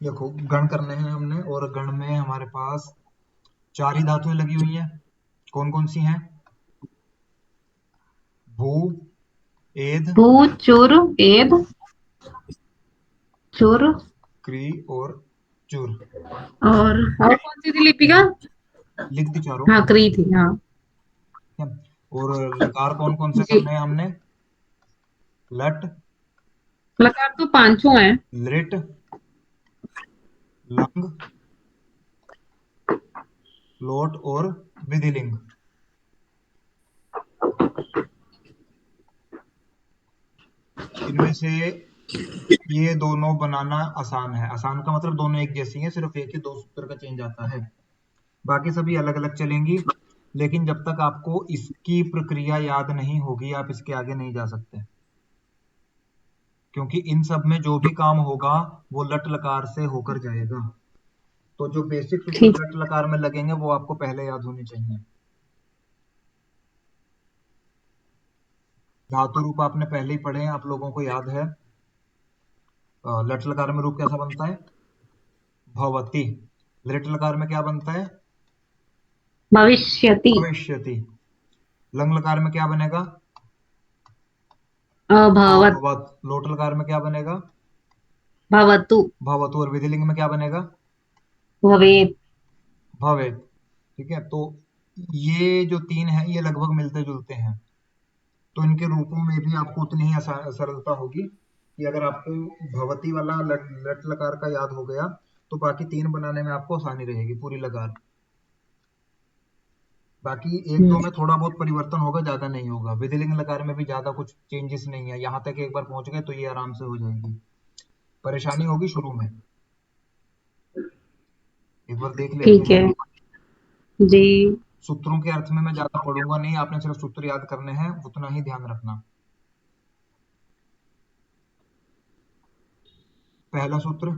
देखो गण करने हैं हमने, और गण में हमारे पास चार ही धातुएं लगी हुई हैं। कौन कौन सी हैं? भू, एद, भू, चुर, एद, चुर। क्री और चुर। और कौन सी थी लिपिका? लिख दी चारों। हाँ, क्री थी, हाँ। ठीक है। और लकार कौन कौन से जी। करने हैं हमने? लट, लकार तो पांचों हैं। लिट, लंग, लोट और विधिलिंग। इनमें से ये दोनों बनाना आसान है। आसान का मतलब दोनों एक जैसी हैं, सिर्फ एक ही दो सूत्र का चेंज आता है। बाकी सभी अलग अलग चलेंगी। लेकिन जब तक आपको इसकी प्रक्रिया याद नहीं होगी, आप इसके आगे नहीं जा सकते। क्योंकि इन सब में जो भी काम होगा वो लट लकार से होकर जाएगा। तो जो बेसिक सूत्र ठीक। लट लकार में लगेंगे वो आपको पहले याद होने चाहिए। धातु रूप आपने पहले ही पढ़े हैं, आप लोगों को याद है। लट लकार में रूप कैसा बनता है? भवती। लिट लकार में क्या बनता है? भविष्यति। भविष्यति। लंग लकार में क्या बनेगा? अभवत। अभवत। लोट लकार में क्या बनेगा? भवतु। भवतु। और विधिलिंग में क्या बनेगा? भवेत्। भवेत। ठीक है। तो ये जो तीन है ये लगभग मिलते जुलते हैं। तो इनके रूपों में भी आपको उतनी ही सरलता होगी कि अगर आपको भवती वाला लट लकार का याद हो गया तो बाकी तीन बनाने में आपको आसानी रहेगी, पूरी लकार। बाकी एक दो हम्म, में थोड़ा बहुत परिवर्तन होगा, ज्यादा नहीं होगा। विधिलिंग लकार में भी ज्यादा कुछ चेंजेस नहीं है, यहाँ तक एक बार पहुंच गए तो ये आराम से हो जाएगी। परेशानी होगी शुरू में। एक बार देख लेते ठीक हैं। है। जी। सूत्रों के अर्थ में मैं ज्यादा पढ़ूंगा नहीं, आपने सिर्फ सूत्र याद करने हैं, उतना ही ध्यान रखना। पहला सूत्र,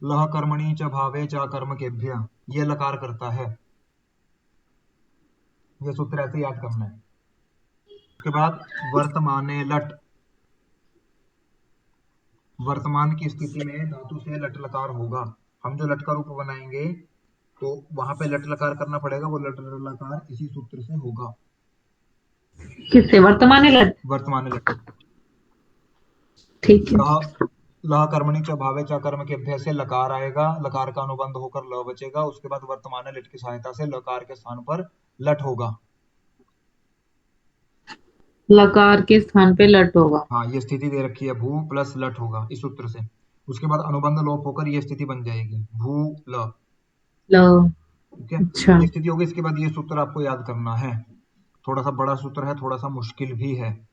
लह कर्मणि च भावे च कर्म केभ्य। ये लकार करता है। ये सूत्र ऐसे याद करना है। उसके बाद वर्तमाने लट। वर्तमान की स्थिति में धातु से लट लकार होगा। हम जो लट का रूप बनाएंगे तो वहां पे लट लकार करना पड़ेगा, वो लट लकार इसी सूत्र से होगा। किससे? वर्तमान लट। वर्तमान लट। ठीक है। लह, लह कर्मणि च भावे च कर्म के अभ्य से लकार आएगा, लकार का अनुबंध होकर ल बचेगा। उसके बाद वर्तमान लिट की सहायता से लकार के स्थान पर लट होगा। लकार के स्थान पे लट होगा। हाँ, ये स्थिति दे रखी है, भू प्लस लट होगा इस सूत्र से। उसके बाद अनुबंध लोप होकर ये स्थिति बन जाएगी, भू ल। ल। ठीक है। अच्छा। ये स्थिति होगी, इसके बाद ये सूत्र आपको याद करना है। थोड़ा सा बड़ा सूत्र है, थोड़ा सा मुश्किल भी है।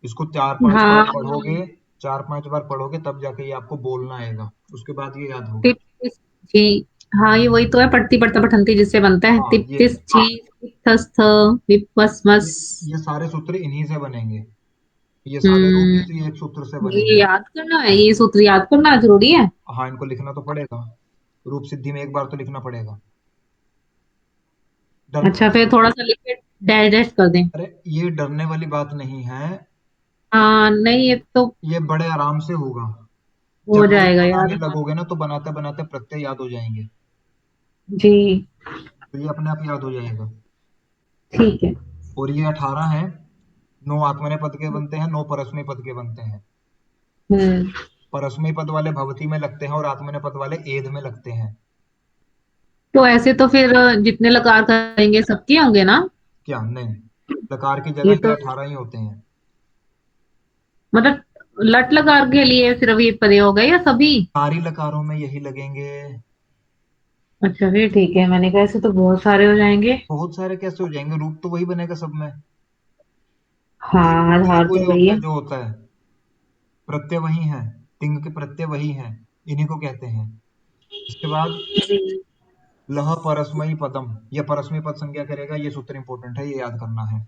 इसको चार पांच बार हाँ। पढ़ोगे, चार पांच बार पढ़ोगे तब जाके ये आपको बोलना आएगा। उसके बाद ये याद होगा। टिप टिस जी। हाँ, ये वही तो है, पढ़ती पढ़ता पठंती जिससे बनता है। हाँ, टिप टिस छी थस्थ ये विपस्मस। ये सारे सूत्र इन्हीं से बनेंगे। ये सारे रूप हम्म। इसी एक सूत्र से ये बनेंगे। याद करना है, ये सूत्र याद करना जरूरी है। हाँ, इनको लिखना तो पड़ेगा। रूप सिद्धि में एक बार तो लिखना पड़ेगा। डर अच्छा, फिर थोड़ा सा लिख के डाइजेस्ट कर दें। अरे, ये डरने वाली बात नहीं है। हाँ, नहीं, ये तो ये बड़े आराम से होगा। हो जब रूप जाएगा बनाने याद। लगोगे ना तो बनाते बनाते प्रत्यय याद हो जाएंगे। जी। तो ये अपने आप याद हो जाएगा। ठीक है। और ये 18 है। 9 आत्मनेय पद के बनते हैं, 9 परस्मय पद के बनते हैं। हम्म। परस्मय पद वाले भवती में लगते हैं और आत्मनेय पद वाले एध में लगते हैं। तो ऐसे तो फिर जितने लकार करेंगे सबके होंगे ना? क्या नहीं? लकार की ये जगह ये तो 18 ही होते हैं। मतलब लट लकार के लिए सिर्फ ये पदे हो गए या सभी? सारी लकारों में यही लगेंगे। अच्छा, फिर ठीक है, मैंने कहा ऐसे तो बहुत सारे हो जाएंगे। बहुत सारे कैसे हो जाएंगे? रूप तो वही बनेगा सब में। हाँ, प्रत्यय आधार वही तो वही होता है। है जो होता है। प्रत्यय वही है। तिंग के प्रत्यय वही है। इन्हीं को कहते हैं। इसके बाद जी। लह परस्मयी पदम। यह परस्मयी पद संज्ञा करेगा, ये सूत्र इंपॉर्टेंट है, ये याद करना है।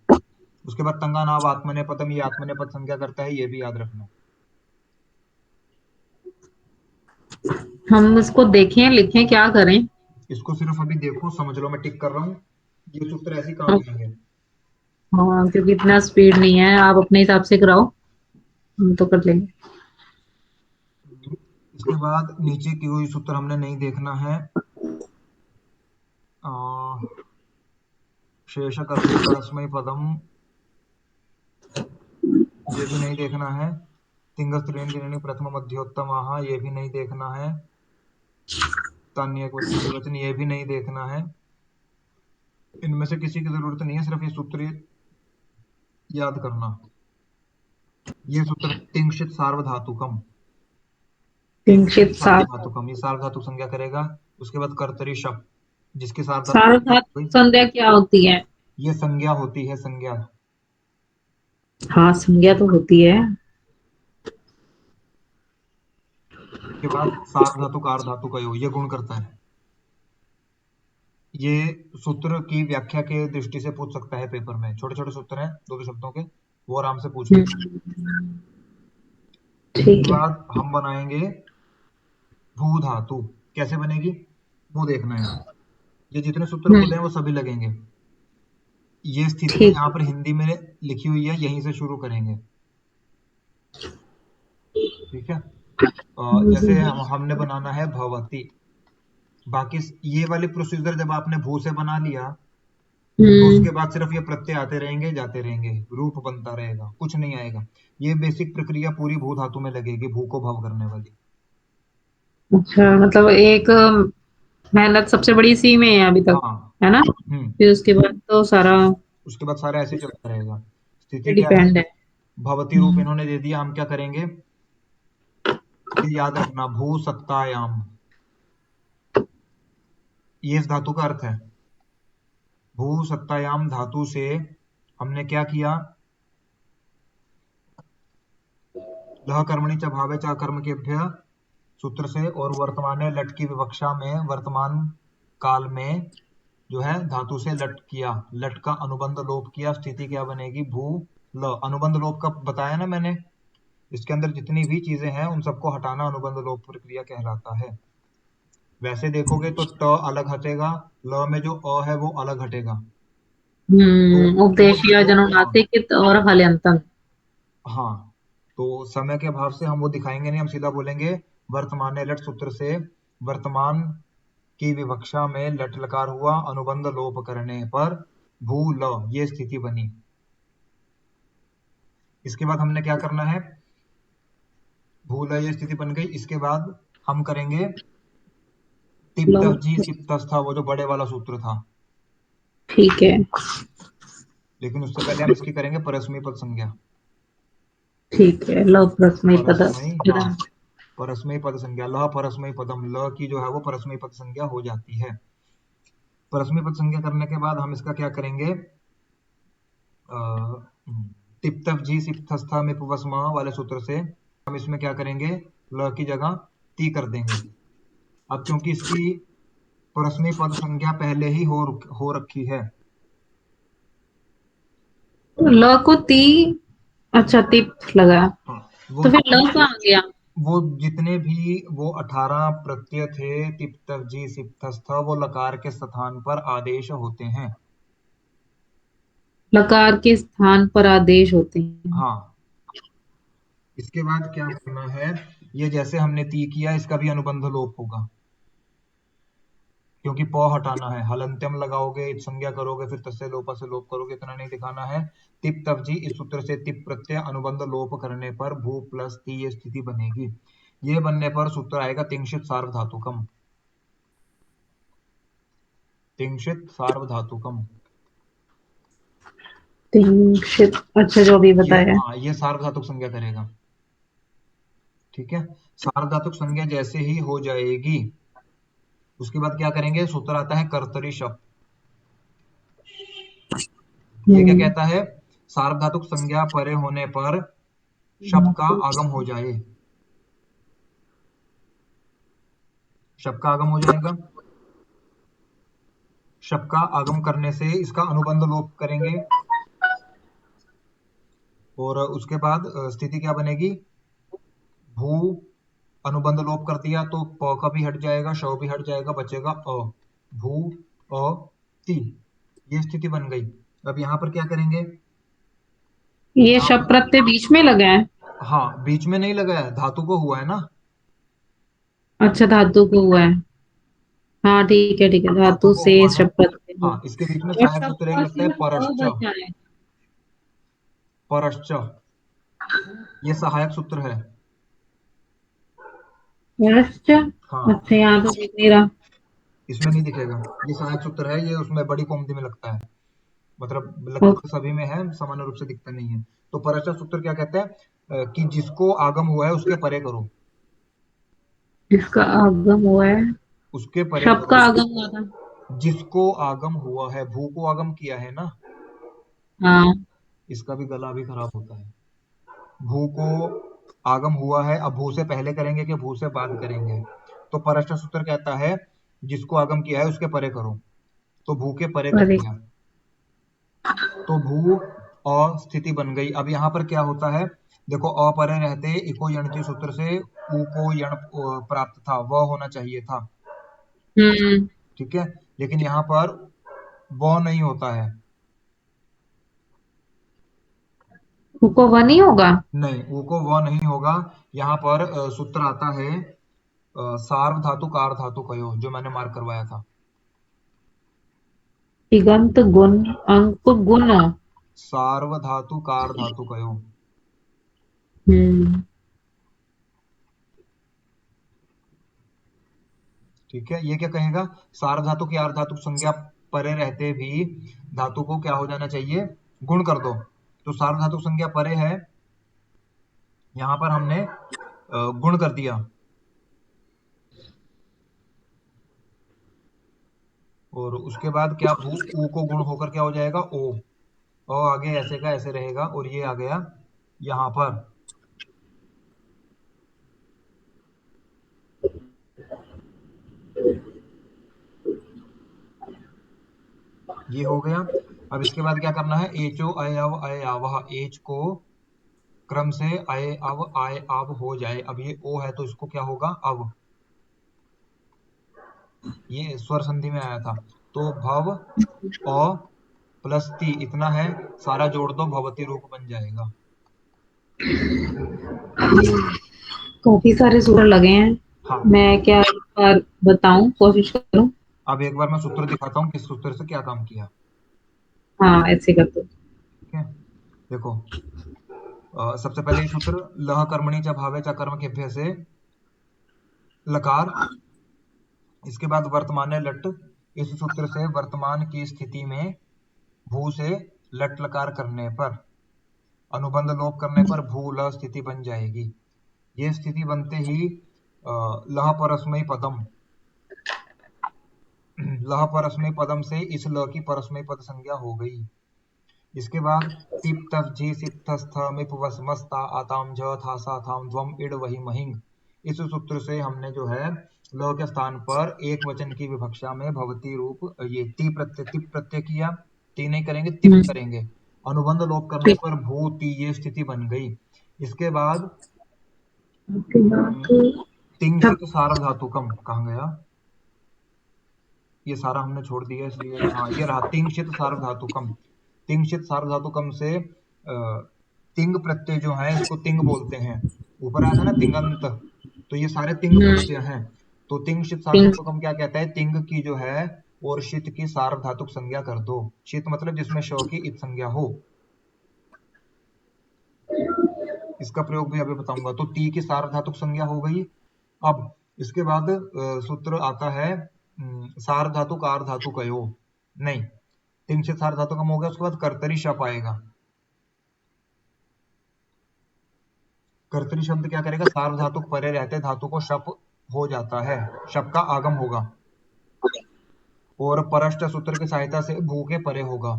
उसके बाद तंगा नाव आत्मनेय पदम, ये आत्मनेय पद संज्ञा करता है, ये भी याद रखना। हम इसको देखें, लिखें, क्या करें? इसको सिर्फ अभी देखो, समझ लो, मैं टिक कर रहा हूँ। ये सूत्र ऐसे ही काम आएंगे। हाँ, क्योंकि इतना स्पीड नहीं है, आप अपने हिसाब से कराओ, हम तो कर लेंगे। इसके बाद नीचे की कोई सूत्र हमने नहीं देखना है। शेष कर्तरी परस्मै पदम, ये भी नहीं देखना है। तिंग स्त्रीलिंग गिरणी प्रथम मध्योत्तम, ये भी नहीं देखना है। तान्य एकवचन द्विवचन, ये भी नहीं देखना है। इनमें से किसी की जरूरत नहीं है, सिर्फ ये सूत्र याद करना। ये सूत्र तिंशित सार्वधातुकम, तिंशित किंचित सार सार्वधातुकम, ये सार्वधातुक संज्ञा करेगा। उसके बाद कर्तरी शब्द, जिसके सार्वधातुक संज्ञा सार्वधातुक हो गई, संध्या क्या होती है? ये संज्ञा होती है, संज्ञा। हाँ, संज्ञा तो होती है। उसके बाद सार्वधातुक आर्धातुक अयो, ये गुण करता है। ये सूत्र की व्याख्या के दृष्टि से पूछ सकता है पेपर में, छोटे छोटे सूत्र हैं दो दो शब्दों के, वो आराम से पूछ लेगा। इसके ठीक है। बाद हम बनाएंगे भू धातु। कैसे बनेगी वो देखना है। ये जितने सूत्र हम्म। बोले हैं वो सभी लगेंगे। ये स्थिति ठीक यहाँ पर हिंदी में लिखी हुई है, यहीं से शुरू करेंगे। ठीक है। जैसे है। हमने बनाना है भवती। बाकी ये वाले प्रोसीजर जब आपने भू से बना लिया, तो हम्म। उसके बाद सिर्फ ये प्रत्यय आते रहेंगे जाते रहेंगे, रूप बनता रहेगा, कुछ नहीं आएगा। ये बेसिक प्रक्रिया पूरी भू धातु में लगेगी, भू को भव करने वाली। अच्छा, मतलब एक मेहनत सबसे बड़ी इसी में है अभी तक, हाँ। है ना? हम्म। फिर उसके बाद तो सारा उसके बाद सारा ऐसे ही चलता रहेगा। स्थिति क्या है, डिपेंड है। भवती रूप इन्होंने दे दिया, हम क्या करेंगे, ये याद रखना, भू सत्तायाम, ये इस धातु का अर्थ है। भू सत्तायाम धातु से हमने क्या किया, लह कर्मणि च भावे च कर्म केभ्य सूत्र से, और वर्तमान लट की विवक्षा में वर्तमान काल में जो है धातु से लट किया, लट का अनुबंध लोप किया। स्थिति क्या बनेगी, भू ल। अनुबंध लोप का बताया ना मैंने, इसके अंदर जितनी भी चीजें हैं उन सबको हटाना अनुबंध लोप प्रक्रिया कहलाता है। वैसे देखोगे तो ट अलग हटेगा, ल में जो अ है वो अलग हटेगा। तो वो उपदेशीय जो, हाँ, जनुनासिक और हल्यंतन। हाँ, तो समय के अभाव से हम वो दिखाएंगे नहीं, हम सीधा बोलेंगे वर्तमान लट सूत्र से वर्तमान की विवक्षा में लट लकार हुआ, अनुबंध लोप करने पर भू ल, ये स्थिति बनी। इसके बाद हमने क्या करना है, भू ल ये स्थिति बन गई। इसके बाद हम करेंगे टिप लो। तफ जी सिप तस था, वो जो बड़े वाला सूत्र था। ठीक है। लेकिन उससे पहले हम इसकी करेंगे परस्मै पद संज्ञा। ठीक है, लो प्रश्न पद। परस्मै, हाँ, परस्मै पद संज्ञा, ल परस्मै पदम, ल की जो है वो परस्मै पद संज्ञा हो जाती है। परस्मै पद संज्ञा करने के बाद हम इसका क्या करेंगे, टिप तफ जी सिप थस्था में पुवस्मा वाले सूत्र से हम इसमें क्या करेंगे, ल की जगह ती कर देंगे। अब क्योंकि इसकी परस्मै पद संज्ञा पहले ही हो रखी है। ल को ती। अच्छा, तिप लगा। हाँ, तो फिर ल कहाँ गया? वो जितने भी वो 18 प्रत्यय थे, तिप तक जी सिप थस्थ, वो लकार के स्थान पर आदेश होते हैं। लकार के स्थान पर आदेश होते हैं। हाँ। इसके बाद क्या करना है, ये जैसे हमने ती किया, इसका भी अनुबंध लोप होगा, क्योंकि प हटाना है। हलंत्यम लगाओगे, इत संज्ञा करोगे, फिर तस्य लोपा से लोप करोगे, इतना नहीं दिखाना है। तिप तप जी, इस सूत्र से तिप प्रत्यय अनुबंध लोप करने पर भू प्लस ती ये स्थिति बनेगी। ये बनने पर सूत्र आएगा तिंशित सार्वधातुकम, तिंशित सार्वधातुकम। तिंशित, अच्छा, जो भी ये, बताया। हाँ, ये सार्वधातुक संज्ञा करेगा। ठीक है। सार्वधातुक संज्ञा जैसे ही हो जाएगी, उसके बाद क्या करेंगे, सूत्र आता है कर्तरी शब्द। ये क्या हम्म। कहता है, सार्वधातुक संज्ञा परे होने पर शब्द का आगम हो जाए, शब्द का आगम हो जाएगा। शब्द का आगम करने से इसका अनुबंध लोप करेंगे, और उसके बाद स्थिति क्या बनेगी, भू, अनुबंध लोप कर दिया तो प का भी हट जाएगा, श भी हट जाएगा, बचेगा अ, भू अ ती, ये स्थिति बन गई। अब यहाँ पर क्या करेंगे, ये यहाँ शब्द पर, प्रत्यय बीच में लगा है। हाँ, बीच में नहीं लगा है, धातु को हुआ है ना। अच्छा, धातु को हुआ है। हाँ ठीक है, धातु धातु को से हुआ है। शब्द प्रत्यय हो। हाँ, इसके बीच में और सहायक सूत्र एक सबका लगता है सिर्फ अ परश्च। बचा है। परश्च, ये सहायक सूत्र है। परश्च। हाँ, अच्छा, यहाँ तो दिख नहीं रहा। इसमें नहीं दिखेगा। ये सहायक सूत्र है, ये उसमें बड़ी कोमती में लगता है। मतलब ओ, लगता तो सभी में है, सामान्य रूप से दिखता नहीं है। तो परश्च सूत्र क्या कहते हैं? कि जिसको आगम हुआ है उसके परे करो। जिसका आगम हुआ है। उसके परे शब्द करो। का आगम हुआ था। जिसको आगम हुआ है, भू को आगम किया है ना। हाँ। इसका भी गला भी खराब होता है। भू को आगम हुआ है, अब भू से पहले करेंगे कि भू से बाद करेंगे? तो परराष्ट्र सूत्र कहता है जिसको आगम किया है उसके परे करो। तो भू के परे कर पर एक। दिया, तो भू अ स्थिति बन गई। अब यहाँ पर क्या होता है? देखो, अ परे रहते इको यणती सूत्र से उ को यण प्राप्त था, वह होना चाहिए था। हम्म। ठीक है, लेकिन यहाँ पर वह नहीं होता है। को वह नहीं होगा। नहीं, ऊ को वह नहीं होगा। यहाँ पर सूत्र आता है सार्वधातुक आर्धातुकयो, जो मैंने मार्क करवाया था। तिगंत गुण। अंक गुण। सार्वधातुक आर्धातुकयो। हम्म। ठीक है, ये क्या कहेगा? सार्वधातुक या अर्धातुक संज्ञा परे रहते भी धातु को क्या हो जाना चाहिए? गुण कर दो। तो सार्वधातुक संज्ञा परे है, यहाँ पर हमने गुण कर दिया। और उसके बाद क्या, भू ऊ को गुण होकर क्या हो जाएगा? ओ। और आगे ऐसे का ऐसे रहेगा, और ये आ गया यहाँ पर। ये हो गया। अब इसके बाद क्या करना है? एचो अय अव अय आवह, एच को क्रम से अय अव आय आव हो जाए। अब ये ओ है तो इसको क्या होगा? अव। ये स्वर संधि में आया था। तो भव अ प्लस ती इतना है, सारा जोड़ दो, भवती रूप बन जाएगा। काफी सारे सूत्र लगे हैं। हाँ, मैं क्या एक बार बताऊं, कोशिश करूं। अब एक बार मैं सूत्र दिखाता हूँ किस सूत्र से क्या काम किया। हाँ, ऐसे कर दो। ठीक है, देखो, सबसे पहले ये सूत्र लह कर्मणि च भावे च कर्म के से लकार। इसके बाद वर्तमान लट। इस सूत्र से वर्तमान की स्थिति में भू से लट लकार करने पर, अनुबंध लोप करने पर भू ल स्थिति बन जाएगी। ये स्थिति बनते ही लह परस्मय पदम, लह परस्मय पदम से इस ल की परस्मय पद संज्ञा हो गई। इसके बाद तिप तफ जी सिप थस्थ मिप वस मस्ता आताम झ था सा थाम ध्वम इड वही महिंग। इस सूत्र से हमने जो है ल के स्थान पर एक वचन की विवक्षा में भवती रूप, ये तिप प्रत्यय किया। ती नहीं करेंगे, तिप हम्म। करेंगे। अनुबंध लोप करने ठीक। पर भू ती ये स्थिति बन गई। इसके बाद उसके हम्म, बाद सब। तिंशित सार्वधातुकम कहाँ गया? ये सारा हमने छोड़ दिया, इसलिए हाँ, ये रहा तिंशित सार्वधातुकम। तिंशित सार्वधातुकम से तिंग प्रत्यय जो है इसको तिंग बोलते हैं। ऊपर आया था ना तिंगंत, तो ये सारे तिंग हम्म। प्रत्यय हैं। तो तिंशित तीन। सार्वधातुकम क्या कहता है? तिंग की जो है और शित की सार्वधातुक संज्ञा कर दो। शित मतलब जिसमें श की इत संज्ञा हो। इसका प्रयोग भी अभी बताऊंगा। तो ती की सार्वधातुक संज्ञा हो गई। अब इसके बाद सूत्र आता है सार्वधातुक आर्धातुकयो। नहीं, तिंशित सार्वधातुकम हो गया, उसके बाद कर्तरी शप आएगा। कर्तरी शब्द क्या करेगा? सार्वधातुक परे रहते धातु को शप हो जाता है, शप का आगम होगा। और परष्ट सूत्र की सहायता से भू के परे होगा।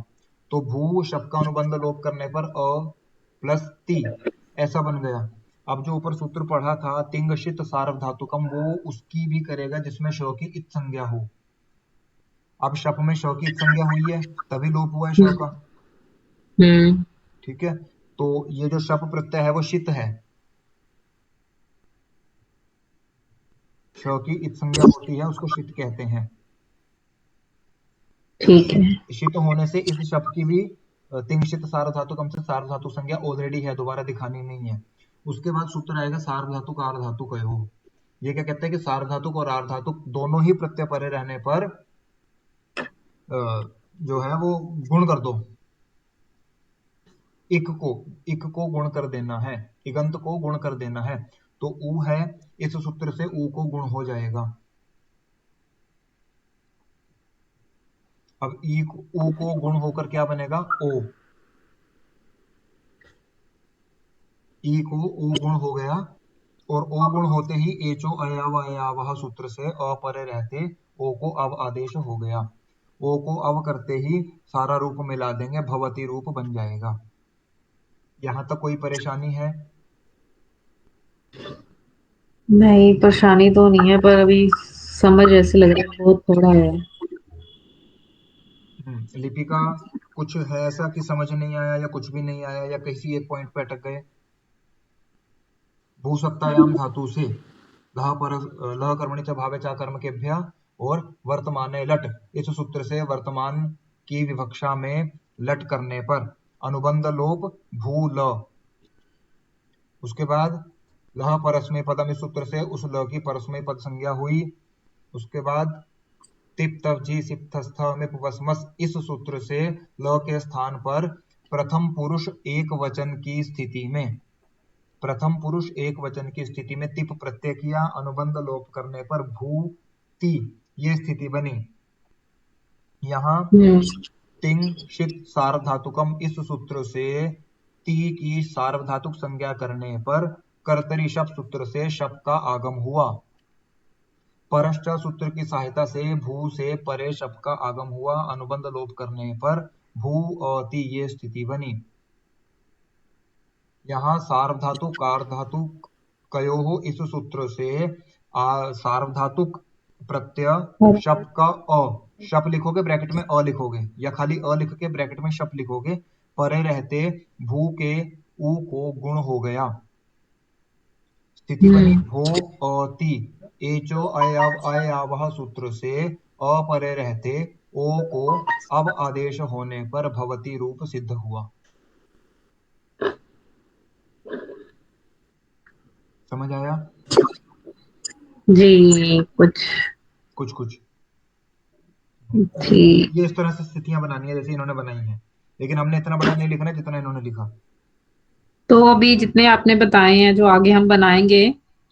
तो भू शब्द का अनुबंध लोप करने पर अ प्लस ती ऐसा बन गया। अब जो ऊपर सूत्र पढ़ा था तिंगशित सार्वधातुकम, वो उसकी भी करेगा जिसमें श की इत संज्ञा हो। अब शप में श की इत संज्ञा हुई है, तभी लोप हुआ है श का। हम्म। ठीक है, तो ये जो शप प्रत्यय है वो शित है। श की इत संज्ञा होती है, उसको शित कहते हैं। ठीक है। शीत शीत होने से इस शब्द की भी तिंशित सार्वधातुकम से सार्वधातुक संज्ञा ऑलरेडी है, दोबारा दिखानी नहीं है। उसके बाद सूत्र आएगा सार्वधातुक आर्धातुकयो। ये क्या कहते हैं कि सार्वधातुक और आर्धातुक दोनों ही प्रत्यय परे रहने पर जो है वो गुण कर दो। इक को इक को गुण कर देना है, इगंत को गुण कर देना है। तो ऊ है, इस सूत्र से ऊ को गुण हो जाएगा। अब ऊ को गुण होकर क्या बनेगा, ओ। ई को ओ गुण हो गया, और ओ गुण होते ही एचो अयाव अयावह सूत्र से अ परे रहते ओ को अव आदेश हो गया। ओ को अव करते ही सारा रूप मिला देंगे, भवती रूप बन जाएगा। यहाँ तक कोई परेशानी है? नहीं, परेशानी तो नहीं है, पर अभी समझ ऐसे लग रहा है बहुत थोड़ा है। लिपिका, कुछ है ऐसा कि समझ नहीं आया या कुछ भी नहीं आया या किसी एक पॉइंट पे अटक गए? भूसत्तायाम धातु से लह कर्मणि च भावे चा कर्म केभ्य और वर्तमाने लट, इस सूत्र से वर्तमान की विवक्षा में लट करने पर अनुबंध लोप भू ल। उसके बाद लह परस्मै पदम, इस सूत्र से उस ल की परस्मै पद संज्ञा हुई। उसके बाद तिप तप जी सिप थस्थ में पुपस्मस, इस सूत्र से ल के स्थान पर प्रथम पुरुष एक वचन की स्थिति में, प्रथम पुरुष एक वचन की स्थिति में तिप प्रत्यय किया, अनुबंध लोप करने पर भू ती ये स्थिति बनी। यहाँ हम्म। तिंग शित सार्वधातुकम, इस सूत्र से ती की सार्वधातुक संज्ञा करने पर कर्तरी शप सूत्र से शप का आगम हुआ। परश्च सूत्र की सहायता से भू से परे शप का आगम हुआ, अनुबंध लोप करने पर भू और ती ये स्थिति बनी। यहाँ सार्वधातुक आर्धातुक कयोः, इस सूत्र से सार्वधातुक प्रत्यय शप का अ, शप लिखोगे ब्रैकेट में अ लिखोगे, या खाली अ लिख के ब्रैकेट में शप लिखोगे, परे रहते भू के ऊ को गुण हो गया। स्थिति बनी हम्म। भो ती, एचो अयव अयावह सूत्र से अपरे रहते ओ को अब आदेश होने पर भवती रूप सिद्ध हुआ। समझ आया? जी, कुछ। कुछ कुछ। ठीक। ये इस तरह से स्थितियां बनानी है जैसे इन्होंने बनाई है, लेकिन हमने इतना बड़ा नहीं लिखना जितना इन्होंने लिखा। तो अभी जितने आपने बताए हैं जो आगे हम बनाएंगे,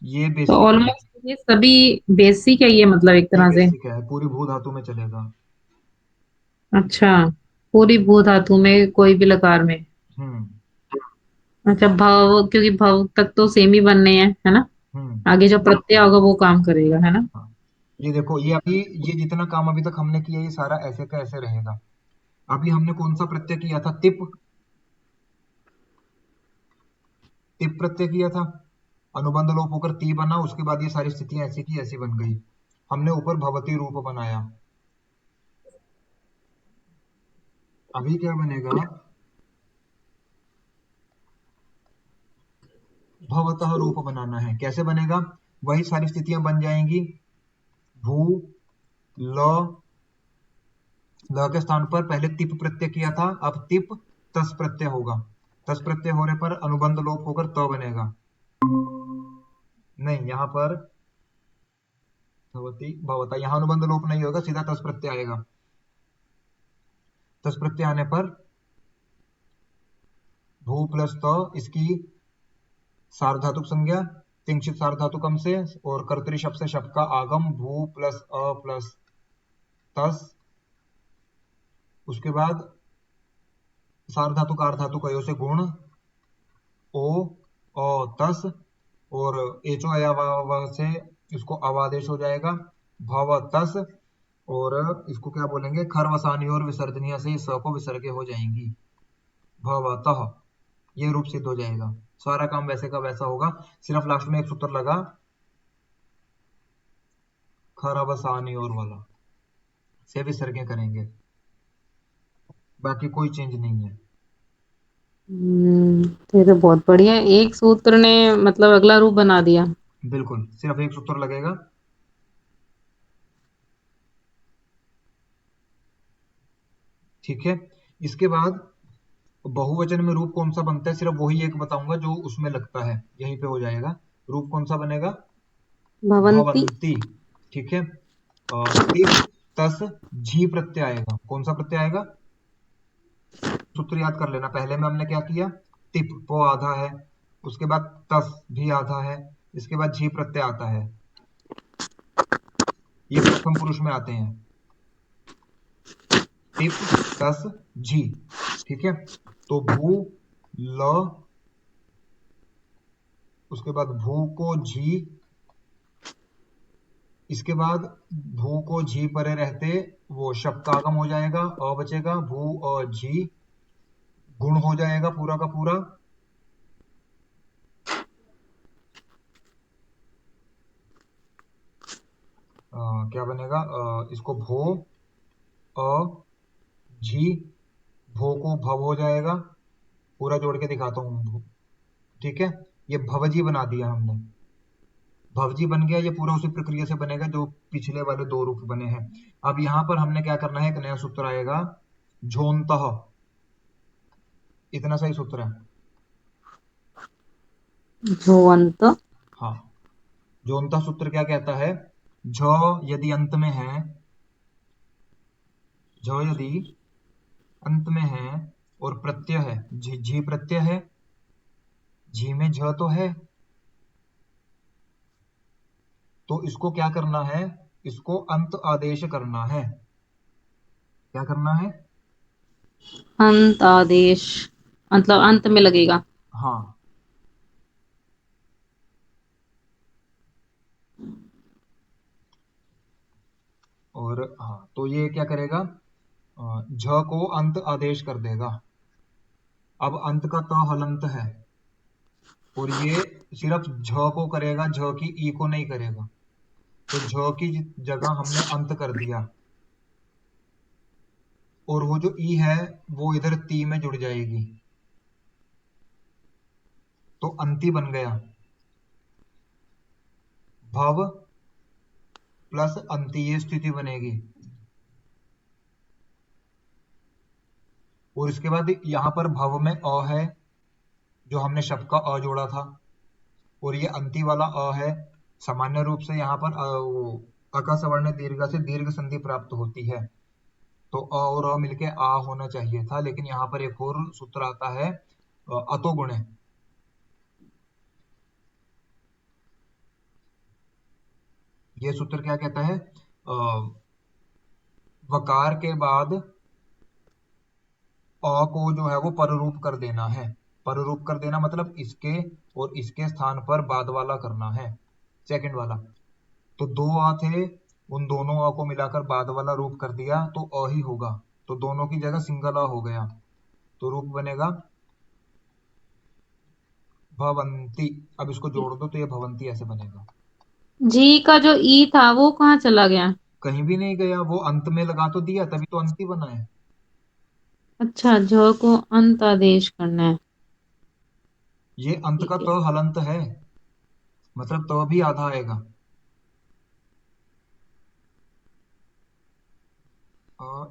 ये तो बेसिक है। ऑलमोस्ट ये सभी बेसिक है, ये मतलब एक ये तरह से। बेसिक है, पूरी भू धातु में चलेगा। अच्छा, पूरी भू धातु में कोई भी लकार में। हम्म। अच्छा, भाव, क्योंकि भाव तक तो सेम ही बनने हैं, है ना। हम्म। आगे जो प्रत्यय होगा वो काम करेगा, है ना। हाँ, ये देखो, ये अभी ये जितना काम अभी तक हमने किया ये सारा ऐसे का ऐसे रहेगा। अभी हमने कौन सा प्रत्यय किया था, तिप। तिप प्रत्यय किया था, अनुबंध लोप होकर ती बना, उसके बाद ये सारी स्थितियां ऐसी की ऐसी बन गई। हमने ऊपर भवती रूप बनाया। अभी क्या बनेगा, भवतः रूप बनाना है। कैसे बनेगा, वही सारी स्थितियां बन जाएंगी। भू ल, ल के स्थान पर पहले तिप प्रत्यय किया था, अब तिप तस प्रत्यय होगा। तस प्रत्यय होने पर अनुबंध लोप होकर त बनेगा। नहीं, यहाँ पर भवती भवता, यहाँ अनुबंध लोप नहीं होगा, सीधा तस प्रत्यय आएगा। तस प्रत्यय आने पर भू प्लस त, इसकी सार्वधातुक संज्ञा तिंशित सार्वधातुकम से, और कर्तरी शब्द से शब्द का आगम भू प्लस अ प्लस तस। उसके बाद सार्वधातुक आर्धातुक अयो से गुण ओ अ तस, और एचो अयाव से इसको अवादेश हो जाएगा भव तस, और इसको क्या बोलेंगे, खरवसानी और विसर्जनीय से इस स को विसर्गे हो जाएंगी, भवतः ये रूप सिद्ध हो जाएगा। सारा काम वैसे का वैसा होगा, सिर्फ लास्ट में एक सूत्र लगा, खरवसानी और वाला से विसर्गे करेंगे, बाकी कोई चेंज नहीं है। तो ये तो बहुत बढ़िया है। एक सूत्र ने मतलब अगला रूप बना दिया। बिल्कुल, सिर्फ एक सूत्र लगेगा। ठीक है, इसके बाद बहुवचन में रूप कौन सा बनता है, सिर्फ वही एक बताऊंगा जो उसमें लगता है, यहीं पे हो जाएगा। रूप कौन सा बनेगा, भवंती। भवंती। ठीक है। तिप तस झी प्रत्यय आएगा। कौन सा प्रत्यय आएगा? सूत्र याद कर लेना। पहले में हमने क्या किया? तिप वो आधा है, उसके बाद तस भी आधा है, इसके बाद झी प्रत्यय आता है। ये प्रथम पुरुष में आते हैं, टिप तस झी। ठीक है। तो भू ल, उसके बाद भू को झी, इसके बाद भू को झी परे रहते वो शब का आगम हो जाएगा, अ बचेगा, भू और झी गुण हो जाएगा पूरा का पूरा। क्या बनेगा? इसको भो अ झी, भो को भव हो जाएगा। पूरा जोड़ के दिखाता हूँ। ठीक है। ये भवजी बना दिया हमने, भवजी बन गया। ये पूरा उसी प्रक्रिया से बनेगा जो पिछले वाले दो रूप बने हैं। अब यहाँ पर हमने क्या करना है? एक नया सूत्र आएगा, झोंतः। इतना सही सूत्र है। झोंवंत। हाँ। झोंता सूत्र क्या कहता है? झ यदि अंत में है, झ यदि अंत में है और प्रत्यय है, झी झी प्रत्यय है, झी में झ तो है, तो इसको क्या करना है? इसको अंत आदेश करना है। क्या करना है? अंत आदेश, मतलब अंत में लगेगा। हाँ। और हाँ, तो ये क्या करेगा? झ को अंत आदेश कर देगा। अब अंत का त हलंत है, और ये सिर्फ झ को करेगा, झ की ई को नहीं करेगा। तो झ की जगह हमने अंत कर दिया, और वो जो ई है वो इधर ती में जुड़ जाएगी, तो अंति बन गया। भव प्लस अंति, ये स्थिति बनेगी। और इसके बाद यहाँ पर भव में अ है, जो हमने शब्द का अ जोड़ा था, और ये अंति वाला अ है। सामान्य रूप से यहाँ पर वो अका सवर्ण दीर्घ से दीर्घ संधि प्राप्त होती है, तो अ और अ मिलके आ होना चाहिए था, लेकिन यहाँ पर एक और सूत्र आता है, अतो गुण है। ये सूत्र क्या कहता है? वकार के बाद अ को जो है वो पररूप कर देना है। पररूप कर देना मतलब इसके और इसके स्थान पर बाद वाला करना है, सेकंड वाला। तो दो अ थे, उन दोनों अ को मिलाकर बाद वाला रूप कर दिया, तो अ ही होगा। तो दोनों की जगह सिंगल अ हो गया, तो रूप बनेगा भवंती। अब इसको जोड़ दो तो ये भवंती ऐसे बनेगा। जी का जो ई था वो कहाँ चला गया? कहीं भी नहीं गया, वो अंत में लगा तो दिया, तभी तो अंति बना है। अच्छा, झ को अंत आदेश करना है। ये अंत का ठीक है। तो हलंत है, मतलब तो भी आधा आएगा।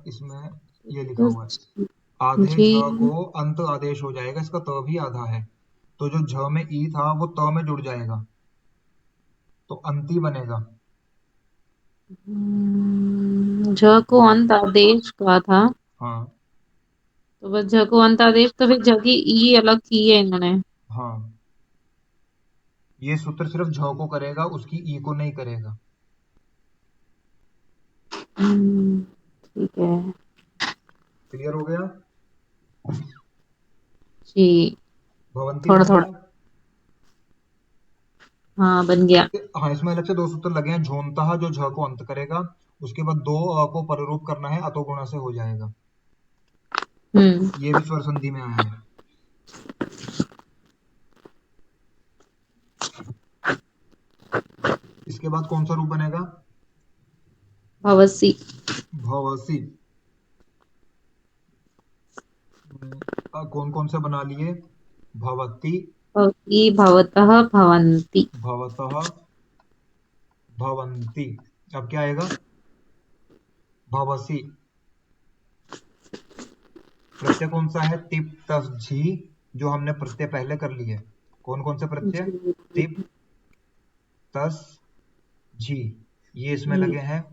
इसमें ये लिखा तो हुआ है, आधे जी। झ को अंत आदेश हो जाएगा, इसका त भी आधा है। तो जो झ में ई था वो त में जुड़ जाएगा, तो अंति बनेगा। झ को अंत आदेश कहा था, हाँ। तो बस झ को अंत आदेश, तो फिर झ की ई अलग की है इन्होंने। हाँ, ये सूत्र सिर्फ झ को करेगा, उसकी ई को नहीं करेगा। ठीक है। क्लियर हो गया? जी। भवंती थोड़ा बन थोड़ा। गया। हाँ, बन गया। हाँ, इसमें अलग से दो सूत्र लगे हैं। झोंता जो झ को अंत करेगा, उसके बाद दो अ को पररूप करना है, अतो गुणा से हो जाएगा। हम्म। ये भी स्वर संधि में आया है। इसके बाद कौन सा रूप बनेगा? भवसी। भवसी। कौन कौन से बना लिए? भवती, भवती, भवतः, भवन्ति। भवतः, भवंती। अब क्या आएगा? भवसी। प्रत्यय कौन सा है? तिप तस झी, जो हमने प्रत्यय पहले कर लिए। कौन कौन से प्रत्यय? जी। तिप तस झी, ये इसमें जी। लगे हैं।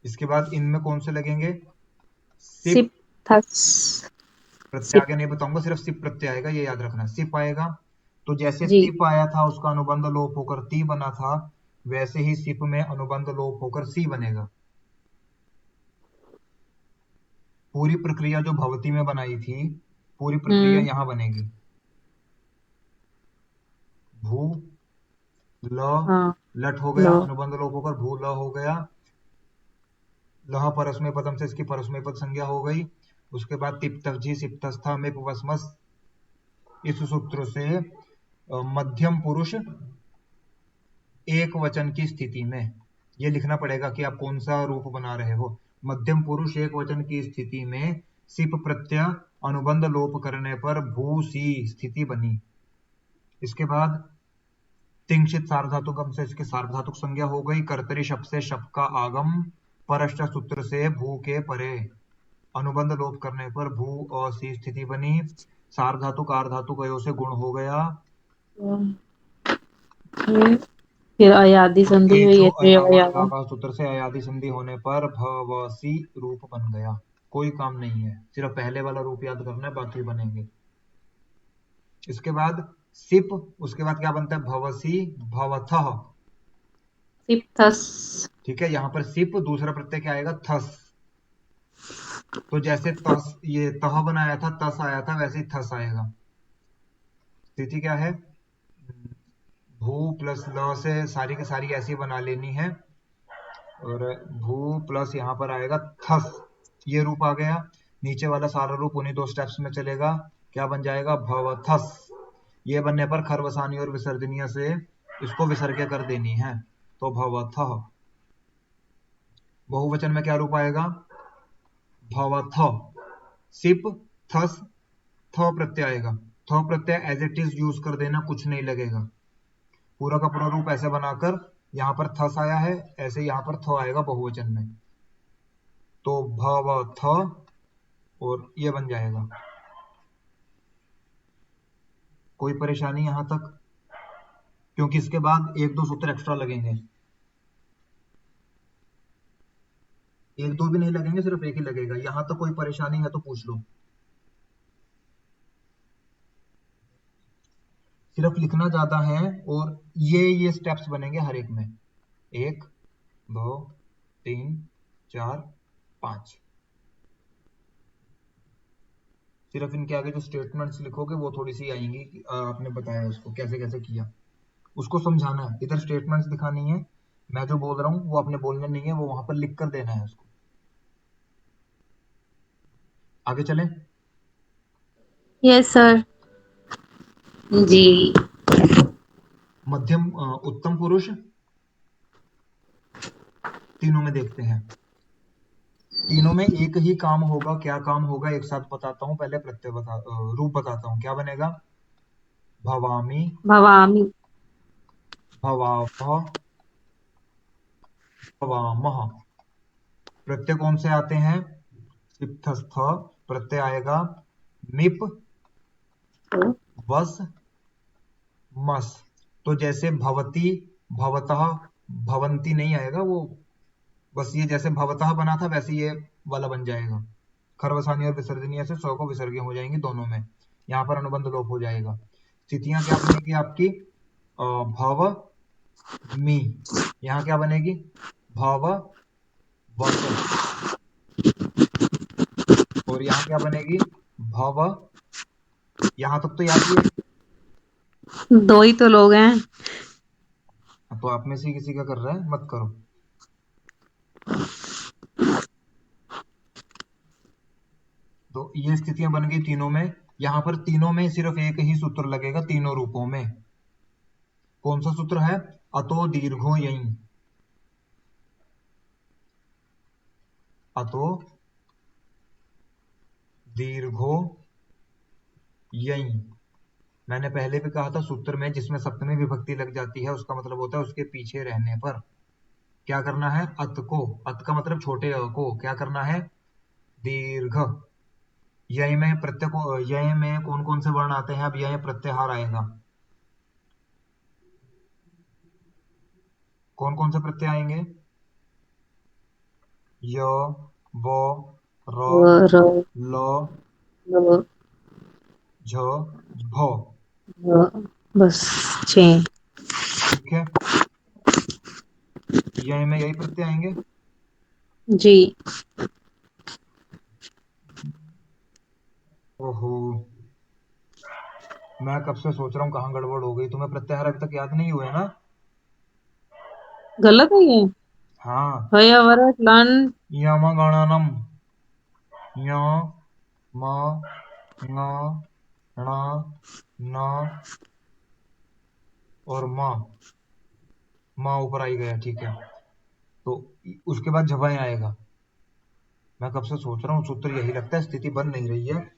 इसके बाद इनमें कौन से लगेंगे? सिप सिप थस। प्रत्यय सिप। आगे नहीं बताऊंगा, सिर्फ सिप प्रत्यय आएगा, ये याद रखना। सिप आएगा, तो जैसे जी। तिप आया था उसका अनुबंध लोप होकर ती बना था, वैसे ही सिप में अनुबंध लोप होकर सी बनेगा। पूरी प्रक्रिया जो भवती में बनाई थी, पूरी प्रक्रिया हम्म। यहाँ बनेगी। भू ल, हाँ। लट हो गया, लो। अनुबंध लोप होकर भू ल हो गया। लह परस्मय पदम से इसकी परस्मय पद संज्ञा हो गई। उसके बाद तिप तवजी सिप तस्था में वसमस, इस सूत्र से मध्यम पुरुष एक वचन की स्थिति में, ये लिखना पड़ेगा कि आप कौन सा रूप बना रहे हो। मध्यम पुरुष एक वचन की स्थिति में सिप प्रत्यय अनुबंध लोप करने पर भू सी स्थिति बनी। इसके बाद तिंशित सार्वधातुकम से इसकी सार्वधातुक संज्ञा हो गई। कर्तरी शब्द से शब्द का आगम, परश्च सूत्र से भू के परे, अनुबंध लोप करने पर भू और सी स्थिति बनी। सार्वधातुक आर्धातुक अयो से गुण हो गया। ये फिर अयादि और संधि हुई, एठो ये तो ये अयावा अयावा। अगावा सूत्र से अयादि संधि होने पर भवसी रूप बन गया। कोई काम नहीं है, सिर्फ पहले वाला रूप याद करना है, बाकी बनेंगे। इसके बाद सिप, उसके बाद क्या बनता है? भवसी भवथः। सिप थस। ठीक है, यहाँ पर सिप, दूसरा प्रत्यय क्या आएगा? थस। तो जैसे तस, ये तह बनाया था, तस आया था, वैसे ही थस आएगा। स्थिति क्या है? भू प्लस ल से सारी की सारी ऐसी बना लेनी है, और भू प्लस यहाँ पर आएगा थस, ये रूप आ गया। नीचे वाला सारा रूप उन्हीं दो स्टेप्स में चलेगा। क्या बन जाएगा? भवथस। ये बनने पर खरवसानी और विसर्जनीय से इसको विसर्ग कर देनी है, तो भवथः। बहुवचन में क्या रूप आएगा? भवथ। सिप थस, थ प्रत्यय आएगा। थ प्रत्यय एज इट इज यूज कर देना, कुछ नहीं लगेगा। पूरा का पूरा रूप ऐसे बनाकर, यहाँ पर थस आया है, ऐसे यहाँ पर थ आएगा बहुवचन में, तो भवथ, और ये बन जाएगा। कोई परेशानी यहां तक? क्योंकि इसके बाद एक दो सूत्र एक्स्ट्रा लगेंगे। एक दो भी नहीं लगेंगे, सिर्फ एक ही लगेगा। यहां तक कोई परेशानी है तो पूछ लो। सिर्फ लिखना ज्यादा है, और ये स्टेप्स बनेंगे हर एक में। एक, दो, तीन, चार, पांच। सिर्फ इनके आगे जो स्टेटमेंट्स लिखोगे वो थोड़ी सी आएंगी कि आपने बताया उसको कैसे कैसे किया, उसको समझाना है। इधर स्टेटमेंट्स दिखानी है, मैं जो बोल रहा हूँ वो आपने बोलना नहीं है, वो वहां पर लिख कर देना है उसको। आगे चलें। Yes sir. जी। मध्यम उत्तम पुरुष, तीनों में देखते हैं। तीनों में एक ही काम होगा। क्या काम होगा? एक साथ बताता हूँ, पहले रूप बताता हूँ। क्या बनेगा? भवामी, भवामी। भवावह, भवामह। प्रत्यय कौन से आते हैं? सिप्तस्थ प्रत्यय आएगा। मिप, तो वस, मस। तो जैसे भवती, भवतः, भवंती नहीं आएगा वो, बस ये जैसे भवतः बना था वैसे ये वाला बन जाएगा। खरवसानी और विसर्जनीय से सौ को विसर्गीय हो जाएंगी दोनों में, यहाँ पर अनुबंध लोप हो जाएगा। स्थितियां क्या बनेगी आपकी? भव मी, यहाँ क्या बनेगी? भव वस, और यहाँ क्या बनेगी? भव। यहाँ तक तो याद ही है। दो ही तो लोग हैं। तो आप में से किसी का कर रहा है, मत करो। तो ये स्थितियां बन गई तीनों में। यहाँ पर तीनों में सिर्फ एक ही सूत्र लगेगा, तीनों रूपों में। कौन सा सूत्र है? अतो दीर्घो यई, अतो दीर्घो यई। मैंने पहले भी कहा था, सूत्र में जिसमें सप्तमी विभक्ति लग जाती है उसका मतलब होता है उसके पीछे रहने पर क्या करना है? अत को, अत का मतलब छोटे अ को क्या करना है? दीर्घ। यय में प्रत्यय को, यय में कौन कौन से वर्ण आते हैं? अब यय प्रत्याहार आएगा। कौन कौन से प्रत्यय आएंगे? य, व, र, र, ल, ल, झ, भ। बस 6। ठीक है, य में यही प्रत्यय आएंगे। जी। ओहो, मैं कब से सोच रहा हूँ कहाँ गड़बड़ हो गई। तुम्हें प्रत्याहार अभी तक याद नहीं हुए ना? गलत है ये। हाँ। हयवर लन। यमगणनम। य, म, ङ, ण, न और म ऊपर आई गया। ठीक है, तो उसके बाद झबाएं आएगा। मैं कब से सोच रहा हूँ, सूत्र यही लगता है, स्थिति बन नहीं रही है।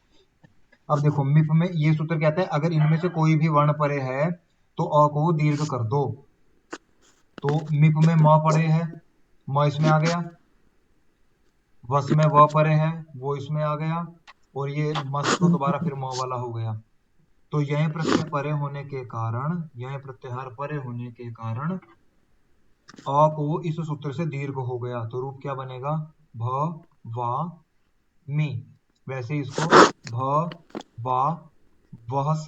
अब देखो मिप में ये सूत्र कहता है अगर इनमें से कोई भी वर्ण परे है तो अ को दीर्घ कर दो। तो मिप में म परे है, म इसमें आ गया। वस में व परे है, वो इसमें आ गया। और ये मस तो दोबारा फिर म वाला हो गया। तो यह प्रत्यय परे होने के कारण, यह प्रत्याहार परे होने के कारण अ को इस सूत्र से दीर्घ हो गया। तो रूप क्या बनेगा? भ वा मी। वैसे इसको भ वा वहस,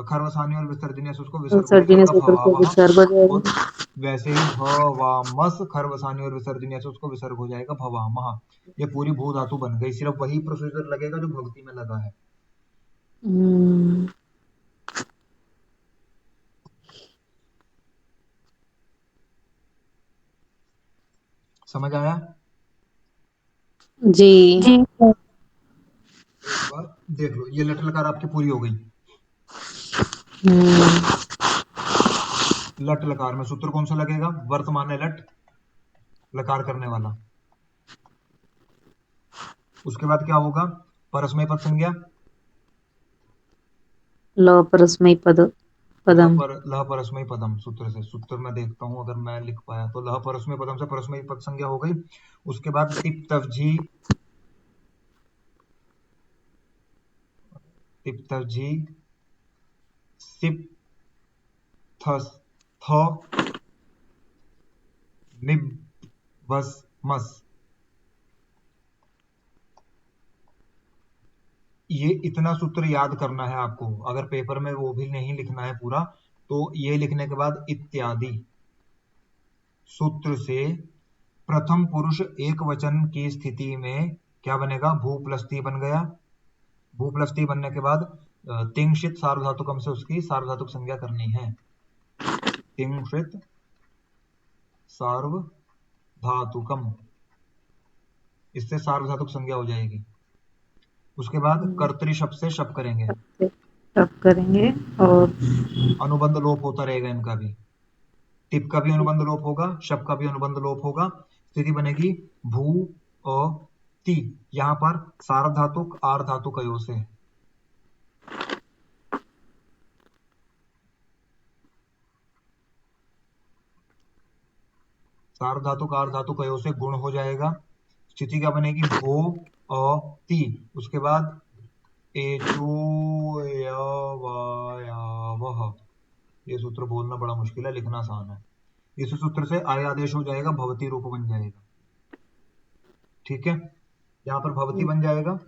खरवसानी और विसर्जनीय से उसको विसर्ग हो सर्जनी जाएगा सूत्र भवा से वह। विसर्ग हो और जाएगा। वैसे ही भ वा मस, खरवसानी और विसर्जनीय से उसको विसर्ग हो जाएगा भवा महा। ये पूरी भू धातु बन गई। सिर्फ वही प्रोसीजर लगेगा जो भक्ति में लगा है। हम्म, समझ आया? जी। एक बार देख लो, ये लट लकार आपकी पूरी हो गई। हम्म, लट लकार में सूत्र कौन सा लगेगा? वर्तमान लट लकार करने वाला। उसके बाद क्या होगा? परस्मय पद संज्ञा। ल परस्मै पद पदम। लह परस्मय पदम सूत्र से। सूत्र में देखता हूँ अगर मैं लिख पाया तो। लह परस्मय पदम से परस्मय पद संज्ञा हो गई। उसके बाद टिप तवजी, टिप तवजी, सिप, थस, थ, मिब, बस, मस। ये इतना सूत्र याद करना है आपको। अगर पेपर में वो भी नहीं लिखना है पूरा, तो ये लिखने के बाद इत्यादि सूत्र से प्रथम पुरुष एक वचन की स्थिति में क्या बनेगा? भू प्लस ती बन गया। भू प्लस ती बनने के बाद तिंशित सार्वधातुकम से उसकी सार्वधातुक संज्ञा करनी है। तिंशित सार्वधातुकम, इससे सार्वधातुक संज्ञा हो जाएगी। उसके बाद कर्तरी शब्द से शप करेंगे। तब करेंगे। और अनुबंध लोप होता रहेगा इनका भी। टिप का भी अनुबंध लोप होगा, शप का भी अनुबंध लोप होगा। स्थिति बनेगी भू अ ती। यहां पर सार्वधातुक आर धातु कयो से। सार्वधातुक आर धातु कयो से गुण हो जाएगा। स्थिति क्या बनेगी? भो अ ती। उसके बाद एचो य वा या वह। ये सूत्र बोलना बड़ा मुश्किल है, लिखना आसान है। इस सूत्र से आय आदेश हो जाएगा, भवती रूप बन जाएगा। ठीक है, यहाँ पर भवती बन जाएगा।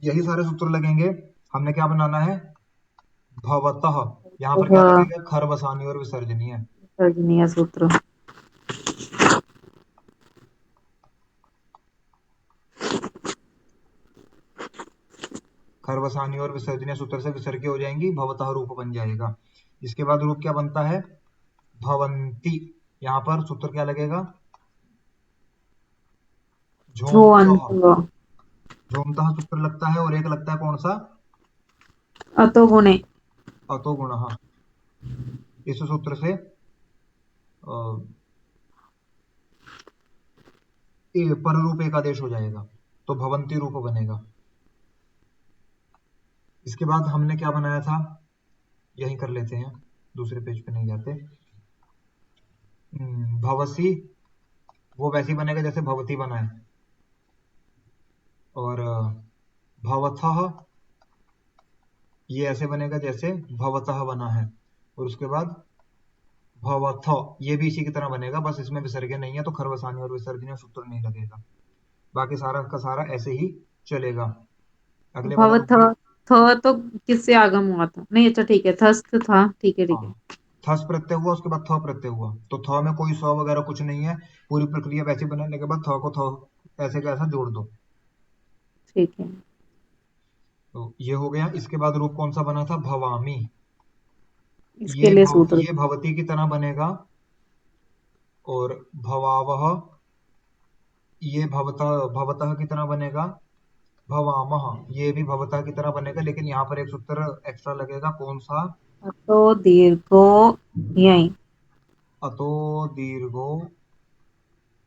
यही सारे सूत्र लगेंगे। हमने क्या बनाना है? भवतः। यहाँ पर क्या वह लगेगा? खर बसानी और विसर्जनीय। सर्जनीय सूत्र। खर बसानी और विसर्जनीय सूत्र से विसर्ग हो जाएंगी, भवतः रूप बन जाएगा। इसके बाद रूप क्या बनता है? भवंती। यहाँ पर सूत्र क्या लगेगा? झोमतः। ध्रुवंत। झोमतः सूत्र लगता है। और एक लगता है कौन सा? अतो गुणे। अतो गुणः। इस सूत्र से पर रूप एक आदेश हो जाएगा, तो भवंती रूप बनेगा। इसके बाद हमने क्या बनाया था? यही कर लेते हैं, दूसरे पेज पे नहीं जाते। भवसी, वो वैसे ही बनेगा जैसे भवती बना है। और भवथः, ये ऐसे बनेगा जैसे भवतः बना है। और उसके बाद भवथ, ये भी इसी की तरह बनेगा, बस इसमें विसर्ग नहीं है तो खरवसानी और विसर्जनीय सूत्र नहीं लगेगा। बाकी सारा का सारा ऐसे ही चलेगा। अगले भव वाला थ देखिए। थ तो किससे आगम हुआ था? नहीं, अच्छा ठीक है, थस्त था, ठीक है ठीक है। हाँ, थस प्रत्यय हुआ, उसके बाद थ प्रत्यय हुआ, तो थ में कोई स वगैरह कुछ नहीं है। पूरी प्रक्रिया वैसे बनाने के बाद थ को थ ऐसे का ऐसा जोड़ दो। ठीक है। तो ये हो गया। इसके बाद रूप कौन सा बना था? भवामी। इसके लिए सूत्र। ये भवती की तरह बनेगा। और भवावह, ये भवतः की तरह बनेगा। भवामह, ये भी भवतः की तरह बनेगा, लेकिन यहाँ पर एक सूत्र एक्स्ट्रा लगेगा। कौन सा? तो दीर्घो यही। अतो दीर्घो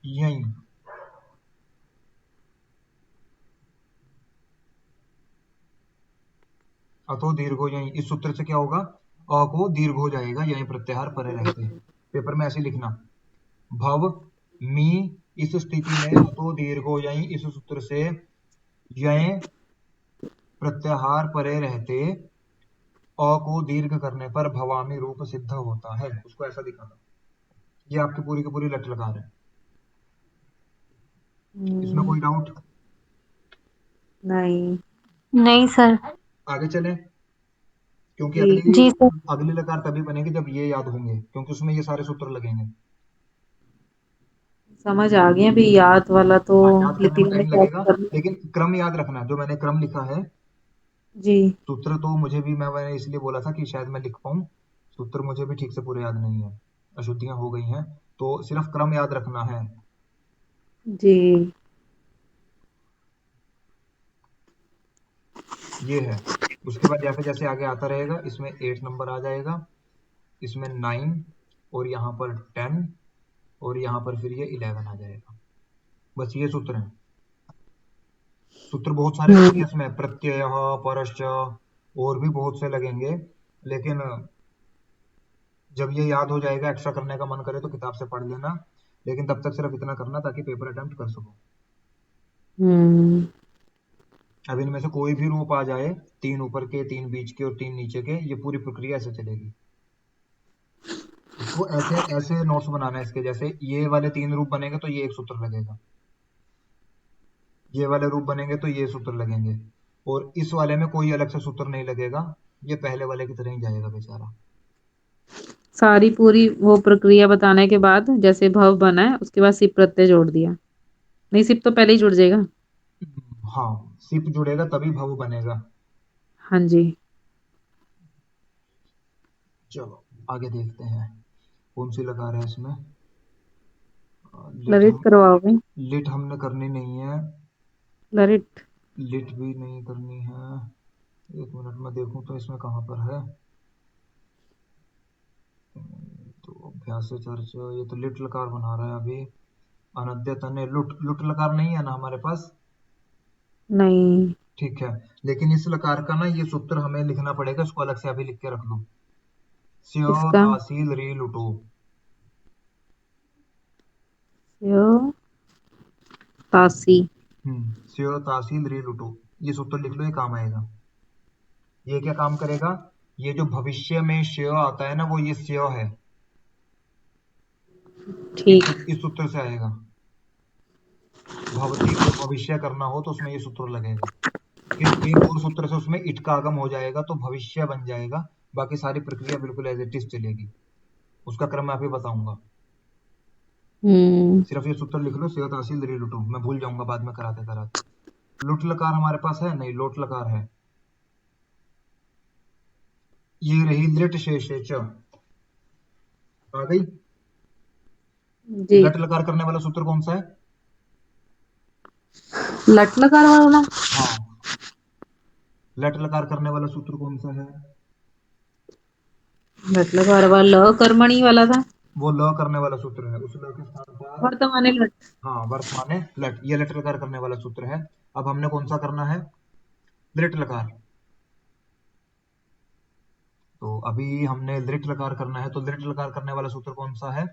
यहीं। अतो दीर्घो यहीं, इस सूत्र से क्या होगा? अ को दीर्घ हो जाएगा, यहीं प्रत्याहार परे रहते हैं। पेपर में ऐसे लिखना, भव मी, इस स्थिति में अतो दीर्घो यहीं, इस सूत्र से यहीं प्रत्याहार परे रहते, अ को दीर्घ करने पर भवामी रूप सिद्ध होता है। उसको ऐसा दिखाना। ये आपकी पूरी की पूरी लट लगा रहे हैं। इसमें हम्म, कोई डाउट? नहीं। नहीं सर। आगे चलें, क्योंकि जी। जी सर। अगली लकार तभी बनेगी जब ये याद होंगे, क्योंकि उसमें ये सारे सूत्र लगेंगे। समझ आ गया भी, याद वाला तो हाँ, याद करने लिपि में मैंने टाइम कैसे लगेगा, करना। लेकिन क्रम याद रखना। जो मैंने क्रम लिखा है, जी। सूत्र तो मुझे भी, मैंने इसलिए बोला था कि शायद मैं लिख पाऊँ। सूत्र मुझे भी ठीक से पूरे याद नहीं है, अशुद्धियां हो गई हैं, तो सिर्फ क्रम याद रखना है। जी। ये है। उसके बाद जैसे जैसे आगे आता रहेगा, इसमें 8 नंबर आ जाएगा, इसमें 9, और यहाँ पर 10, और यहाँ पर फिर ये 11 आ जाएगा। बस ये सूत्र हैं। सूत्र बहुत सारे लगेंगे हम्म। इसमें, प्रत्यय, परश्च, और भी बहुत से लगेंगे, लेकिन जब ये याद हो जाएगा, एक्स्ट्रा करने का मन करे तो किताब से पढ़ लेना, लेकिन तब तक सिर्फ इतना करना ताकि पेपर अटेम्प्ट कर सको। हम्म। अब इनमें से कोई भी रूप आ जाए, 3 ऊपर के, 3 बीच के और 3 नीचे के, ये पूरी प्रक्रिया ऐसे चलेगी। इसको ऐसे ऐसे नोट्स बनाना है इसके, जैसे ये वाले 3 रूप बनेंगे तो ये एक सूत्र लगेगा, ये वाले रूप बनेंगे तो ये सूत्र लगेंगे, और इस वाले में कोई अलग से सूत्र नहीं लगेगा, ये पहले वाले की तरह ही जाएगा बेचारा। सारी पूरी वो प्रक्रिया बताने के बाद, जैसे भव बना है उसके बाद सिप प्रत्यय जोड़ दिया। नहीं, सिप तो पहले ही जुड़ जाएगा। हाँ, सिप जुड़ेगा तभी भव बनेगा। हाँ जी। चलो आगे देखते हैं, कौन सी लगा रहे हैं इसमें। लिट लरित हम करवाओगे? लिट हमने करनी नहीं है। लरित। लिट भी नहीं करनी है। एक मिनट में देखूं तो इसमें कहाँ पर है। तो अभ्यास चर्चा, ये तो लिट लकार बना रहा है अभी। अनद्य तने लुट, लुट लकार नहीं है ना हमारे पास। नहीं। ठीक है, लेकिन इस लकार का ना ये सूत्र हमें लिखना पड़ेगा, इसको अलग से अभी लिख के रख लो। स्यो किसका? तासील री लुटो। यो तासी। स्यो तासील री लुटो, ये सूत्र लिख लो, ये काम आएगा। ये क्या काम करेगा? ये जो भविष्य में श्यो आता है ना, वो ये स्यो है। ठीक। इस सूत्र से आएगा। भवती को भविष्य करना हो तो उसमें ये सूत्र लगेगा। फिर एक और सूत्र से उसमें इट का आगम हो जाएगा तो भविष्य बन जाएगा। बाकी सारी प्रक्रिया बिल्कुल एज इट इज चलेगी। उसका क्रम मैं अभी बताऊंगा। हम्म। सिर्फ ये सूत्र लिख लो, सेव तहसील दरी लुटो, मैं भूल जाऊंगा बाद में कराते कराते। लुट लकार हमारे पास है नहीं, लोट लकार है। ये रही लिट शेष च, आ गई। जी। लट लकार करने वाला सूत्र कौन सा है? लट लकार वाला। हाँ, लट लकार करने वाला सूत्र कौन सा है? लट लकार वाला ल कर्मणी वाला था। वो ल करने वाला सूत्र है, उस ल के स्थान पर वर्तमाने लट। हाँ वर्तमान लट, ये लट लकार करने वाला सूत्र है। अब हमने कौन सा करना है? लिट लकार। तो अभी हमने लिट लकार करना है, तो लिट लकार करने वाला सूत्र कौन सा है?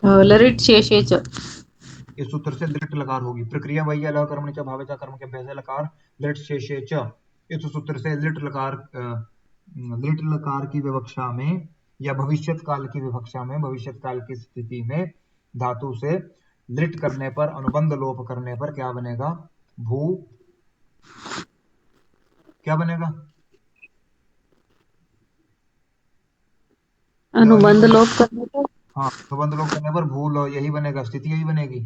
लरित शेषे च। इस सूत्र से लिट लकार होगी। प्रक्रिया वही है, ल कर्मणि च भावे च कर्म के अभ्यास लकार लिट शेषे च। इस सूत्र से लिट लकार की विवक्षा में या भविष्यत काल की विवक्षा में, भविष्यत काल की स्थिति में धातु से लिट करने पर, अनुबंध लोप करने पर क्या बनेगा? भू, क्या बनेगा? यही अनुबंध लोप बनेगा। करने पर। हाँ, अनुबंध लोप करने पर भू यही बनेगा, स्थिति यही बनेगी।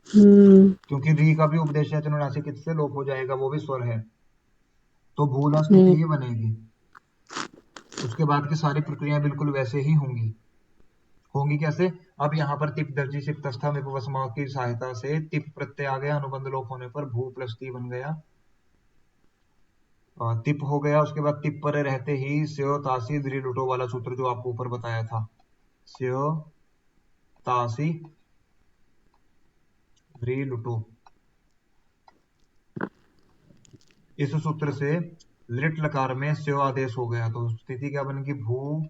हम्म। क्योंकि री का भी उपदेश है अनुनासिक से लोप हो जाएगा, वो भी स्वर है, तो भूला स्थिति हम्म। ही बनेगी। उसके बाद की सारी प्रक्रिया बिल्कुल वैसे ही होंगी। होंगी कैसे? अब यहाँ पर तिप दर्जी सिप तस्था में उपवसमा की सहायता से तिप प्रत्यय आ गया, अनुबंध लोप होने पर भू प्लस ती बन गया, तिप हो गया। उसके बाद तिप पर रहते ही स्यो तासी द्रि लुटो वाला सूत्र जो आपको ऊपर बताया था, स्यो तासी द्रि लुटो, इस सूत्र से लिट लकार में स्यो आदेश हो गया, तो स्थिति क्या बनेगी? भू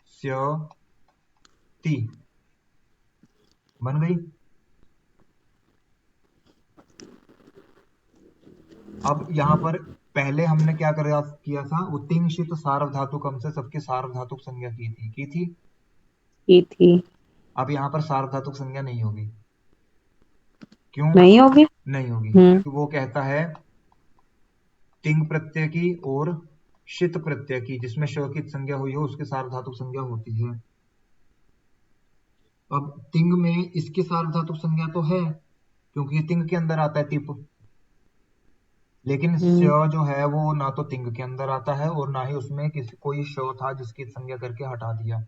स्यो ती बन गई। अब यहाँ पर पहले हमने क्या किया था? वो तिंशित सार्वधातुकम से सबकी सार्वधातुक संज्ञा की थी। की थी। अब यहाँ पर सार्वधातुक संज्ञा नहीं होगी। क्यों नहीं होगी। नहीं होगी? हम्म। क्योंकि वो कहता है तिंग प्रत्यय की और शित प्रत्यय की, जिसमें श की संज्ञा हुई हो उसकी सार्वधातुक संज्ञा होती है। अब तिंग में इसकी सार्वधातुक संज्ञा तो है, क्योंकि ये तिंग के अंदर आता है तिप, लेकिन स्य हम्म। जो है वो ना तो तिंग के अंदर आता है और ना ही उसमें किसी कोई श था जिसकी संज्ञा करके हटा दिया।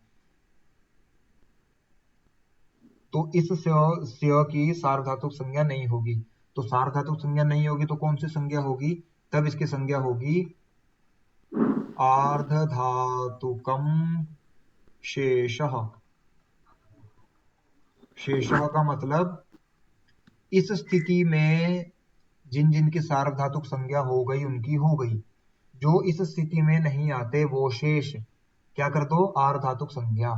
तो इस स्य की सार्वधातुक संज्ञा नहीं होगी। तो सार्वधातुक संज्ञा नहीं होगी तो कौन सी संज्ञा होगी? तब इसकी संज्ञा होगी आर्धधातुकम शेषः। शेषः का मतलब इस स्थिति में जिन जिन की सार्वधातुक संज्ञा हो गई उनकी हो गई, जो इस स्थिति में नहीं आते वो शेष क्या कर दो? आर्धधातुक संज्ञा।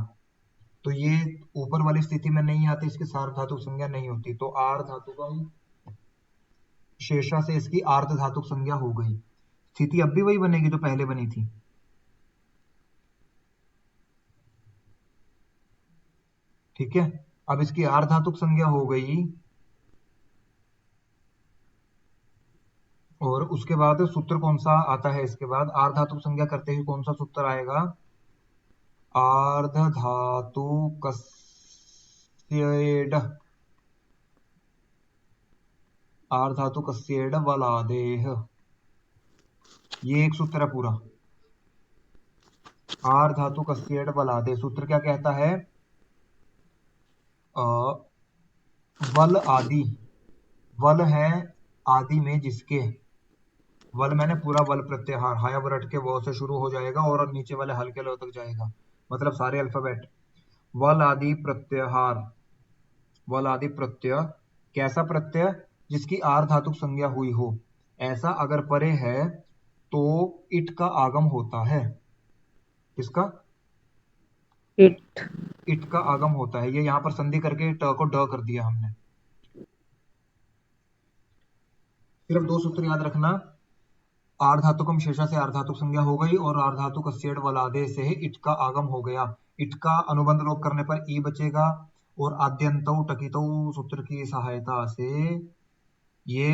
तो ये ऊपर वाली स्थिति में नहीं आती, इसकी सार्वधातुक संज्ञा नहीं होती, तो आर्धधातुकम शेषा से इसकी आर्धधातुक संज्ञा हो गई। स्थिति अब भी वही बनेगी जो पहले बनी थी। ठीक है, अब इसकी आर्धधातुक संज्ञा हो गई और उसके बाद सूत्र कौन सा आता है? इसके बाद आर्धधातुक संज्ञा करते ही कौन सा सूत्र आएगा? आर्धधातुकस्येड, आर्धधातुकस्येड वलादेह, ये एक सूत्र है पूरा। आर्धधातुकस्येड वलादेह सूत्र क्या कहता है? वल आदि, वल है आदि में जिसके, वल मैंने पूरा वल प्रत्याहार हाया रट के वो से शुरू हो जाएगा और नीचे वाले हल्के लो तक जाएगा, मतलब सारे अल्फाबेट। वल आदि प्रत्याहार, वल आदि प्रत्यय, कैसा प्रत्यय? जिसकी आर्धधातुक संज्ञा हुई हो, ऐसा अगर परे है तो इट का आगम होता है। किसका? इट। इट का आगम होता है। ये यहाँ पर संधि करके ट को ड कर दिया हमने। सिर्फ दो सूत्र याद रखना, आर्धातुकम शेषा से आर्धातुक संज्ञा हो गई और आर्धातुक अस्येड वलादे से इट का आगम हो गया। इट का अनुबंध लोप करने पर ई बचेगा और आद्यंतौ टकितौ सूत्र की सहायता से ये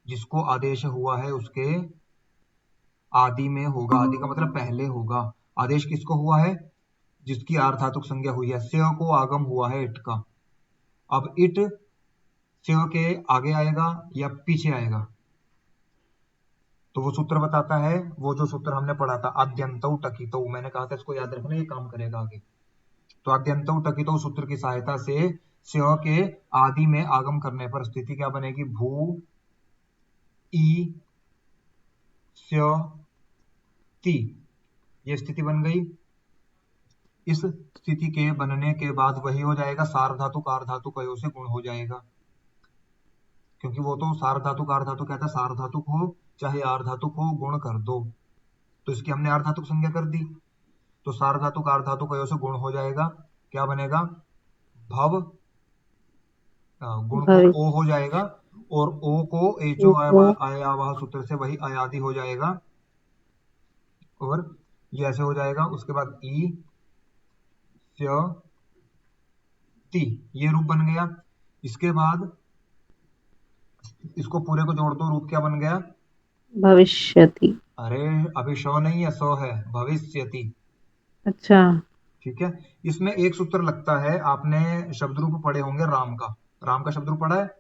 जिसको आदेश हुआ है उसके आदि में होगा। आदि का मतलब पहले होगा। आदेश किसको हुआ है? जिसकी आर्धातुक संज्ञा हुई है। स्य को आगम हुआ है इट का। अब इट स्य के आगे आएगा या पीछे आएगा, तो वो सूत्र बताता है, वो जो सूत्र हमने पढ़ा था आद्यंतौ टकितौ, मैंने कहा था इसको याद रखना, ये काम करेगा आगे। तो आद्यंतौ टकितौ सूत्र की सहायता से स्य के आदि में आगम करने पर स्थिति क्या बनेगी? भू ई स्य ती, ये स्थिति बन गई। इस स्थिति के बनने के बाद वही हो जाएगा, सार्वधातुक आर्धातुक अयो से गुण हो जाएगा, क्योंकि वो तो सार्वधातुक आर्धातुक कहता है, सार्वधातुक हो चाहे आर्धातुक हो गुण कर दो, तो इसकी हमने आर्धातुक संज्ञा कर दी, तो सार्वधातुक आर्धातुक अयो से गुण हो जाएगा। क्या बनेगा? भव, गुण को भवि। ओ हो जाएगा और ओ को एचो एको। आयावाह सूत्र से वही अयादि हो जाएगा और ये ऐसे हो जाएगा। उसके बाद ई ये रूप बन गया। इसके बाद इसको पूरे को जोड़ दो, रूप क्या बन गया? भविष्यति। अरे अभी शो नहीं है, सो है, भविष्यति। अच्छा। ठीक है। इसमें एक सूत्र लगता है, आपने शब्द रूप पढ़े होंगे राम का। राम का शब्द रूप पढ़ा है?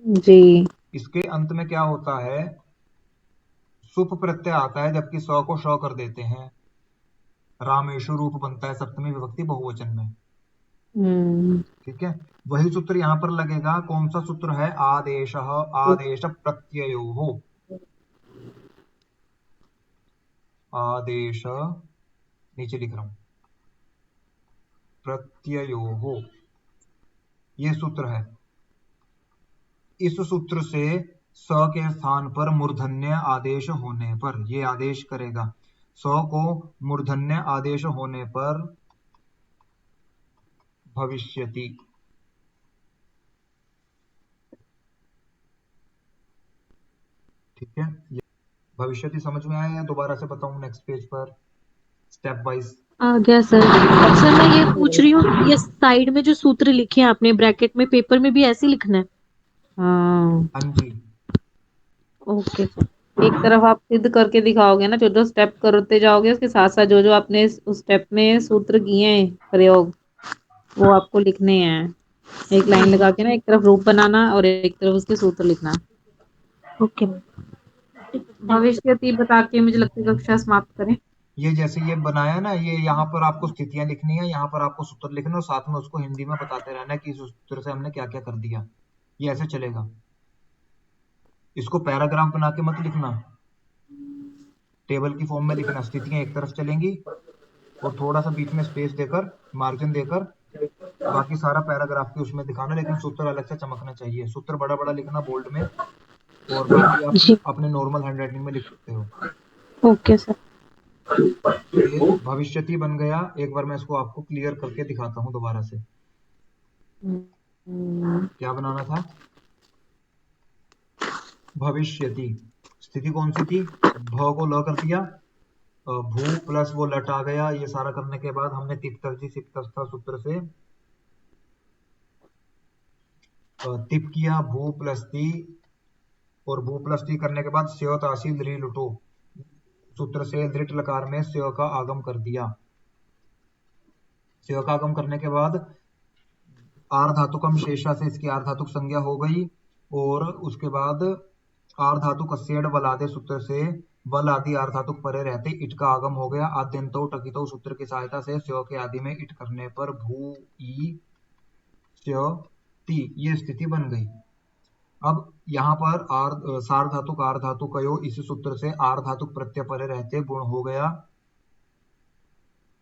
जी। इसके अंत में क्या होता है? सुप प्रत्यय आता है, जबकि सौ को शौ कर देते हैं। रामेशु रूप बनता है सप्तमी विभक्ति बहुवचन में। हम्म। ठीक है। वही सूत्र यहां पर लगेगा। कौन सा सूत्र है? आदेश, आदेश प्रत्ययो हो, आदेश, नीचे लिख रहा हूं, प्रत्ययो हो, ये सूत्र है। इस सूत्र से स के स्थान पर मूर्धन्य आदेश होने पर, ये आदेश करेगा, स को मूर्धन्य आदेश होने पर भविष्यति। ठीक है। ये भविष्यति समझ में आया या दोबारा से बताऊं नेक्स्ट पेज पर स्टेप वाइज? आ गया सर। अब सर मैं ये पूछ रही हूँ, ये साइड में जो सूत्र लिखे हैं आपने ब्रैकेट में, पेपर में भी ऐसे ही लिखना है? हाँ, हाँ जी। Okay sir. एक तरफ आप सिद्ध करके दिखाओगे ना, जो जो स्टेप करते जाओगे उसके साथ साथ जो जो आपने उस स्टेप में सूत्र किए हैं प्रयोग, वो आपको लिखने हैं। एक लाइन लगा के ना, एक तरफ रूप बनाना और एक तरफ उसके सूत्र लिखना। ओके। भविष्यति बता के मुझे लगता है कक्षा समाप्त करें। ये जैसे ये बनाया ना, ये यहाँ पर आपको स्थितियां लिखनी है, यहाँ पर आपको सूत्र लिखना है, और साथ में उसको हिंदी में बताते रहना है कि इस सूत्र से हमने क्या क्या कर दिया। ये ऐसे चलेगा। इसको पैराग्राफ बना के मत लिखना, टेबल की फॉर्म में लिखना। स्थितियां एक तरफ चलेंगी और थोड़ा सा बीच में स्पेस देकर, मार्जिन देकर, बाकी सारा पैराग्राफ की उसमें दिखाना, लेकिन सूत्र अलग से चमकना चाहिए। सूत्र बड़ा बड़ा लिखना बोल्ड में, और बाकी आप जी। अपने नॉर्मल हैंडराइटिंग में लिख सकते हो। Okay sir. ये भविष्यति बन गया। एक बार मैं इसको आपको क्लियर करके दिखाता हूँ दोबारा से। क्या बनाना था? भविष्यति। स्थिति कौन सी थी? भ को ल कर दिया, भू प्लस वो लट आ गया। ये सारा करने के बाद हमने तिप तरजी सिप तस्था सूत्र से तिप किया, भू प्लस ती, और भू प्लस ती करने के बाद स्यो तासी लृ लुटो सूत्र से दृढ़ लकार में स्यो का आगम कर दिया। स्यो का आगम करने के बाद आर्धातुकम शेषा से इसकी आर्धातुक संज्ञा हो गई, और उसके बाद आर्धातुक अस्येड बलादे सूत्र से बल आदि आर्धातुक परे रहते इट का आगम हो गया। आद्यंतो टकितो सूत्र की सहायता से स्यो के आदि में इट करने पर भू ई स्यो ती, ये स्थिति बन गई। अब यहाँ पर सार्वधातुक आर्धातुक कयो, इस सूत्र से आर्धातुक प्रत्यय परे रहते गुण हो गया,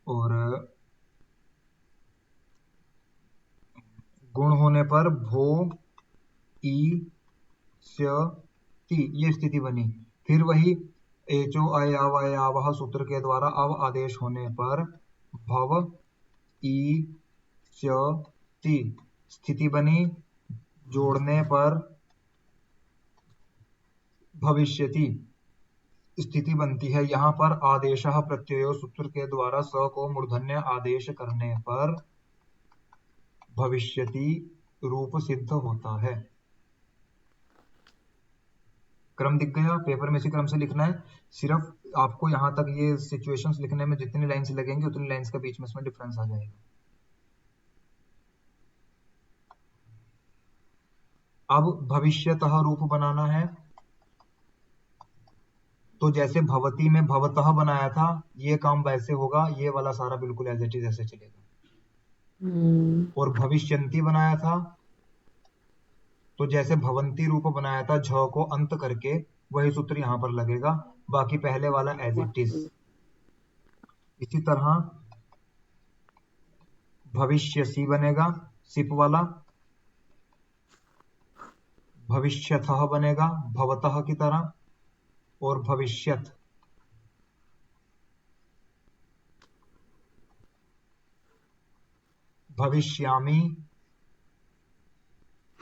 और गुण होने पर भो ई स्य ति, ये स्थिति बनी। फिर वही एचो अयाव अयावह सूत्र के द्वारा अव आदेश होने पर भव ई स्य ति स्थिति बनी। जोड़ने पर भविष्यति स्थिति बनती है। यहाँ पर आदेश प्रत्ययो सूत्र के द्वारा स को मूर्धन्य आदेश करने पर भविष्यति रूप सिद्ध होता है। क्रम दिख गया। पेपर में इसी क्रम से लिखना है। सिर्फ आपको यहाँ तक ये सिचुएशंस लिखने में जितनी लाइंस लगेंगी उतनी लाइंस के बीच में इसमें डिफरेंस आ जाएगा। अब भविष्यतः रूप बनाना है, तो जैसे भवती में भवतः बनाया था, ये काम वैसे होगा। ये वाला सारा बिल्कुल एज इट इज ऐसे चलेगा। और भविष्यंती बनाया था, तो जैसे भवंती रूप बनाया था, झ को अंत करके, वही सूत्र यहाँ पर लगेगा। बाकी पहले वाला एज इट इज। इसी तरह भविष्यसी बनेगा, सिप वाला। भविष्यतः बनेगा भवतः की तरह, और भविष्यत भविष्यामी,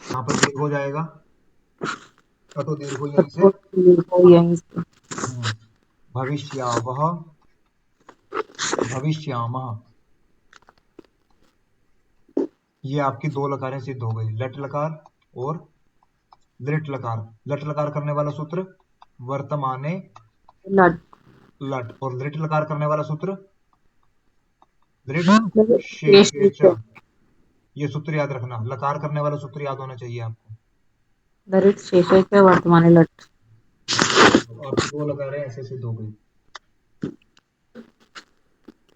यहाँ पर दीर्घ हो जाएगा, तो दीर्घ यहीं से। भविष्यावह भविष्यामः, ये आपकी 2 लकारें सिद्ध हो गई, लट लकार और लृट लकार। लट लकार करने वाला सूत्र वर्तमाने लट लट, और लृट लकार करने वाला सूत्र लृट शेष शेषे च। ये सूत्र याद रखना, लकार करने वाला सूत्र याद होना चाहिए आपको। लरित शेषे च वर्तमाने लट। आपकी 2 लकारें ऐसे सिद्ध हो गई।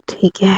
ठीक है।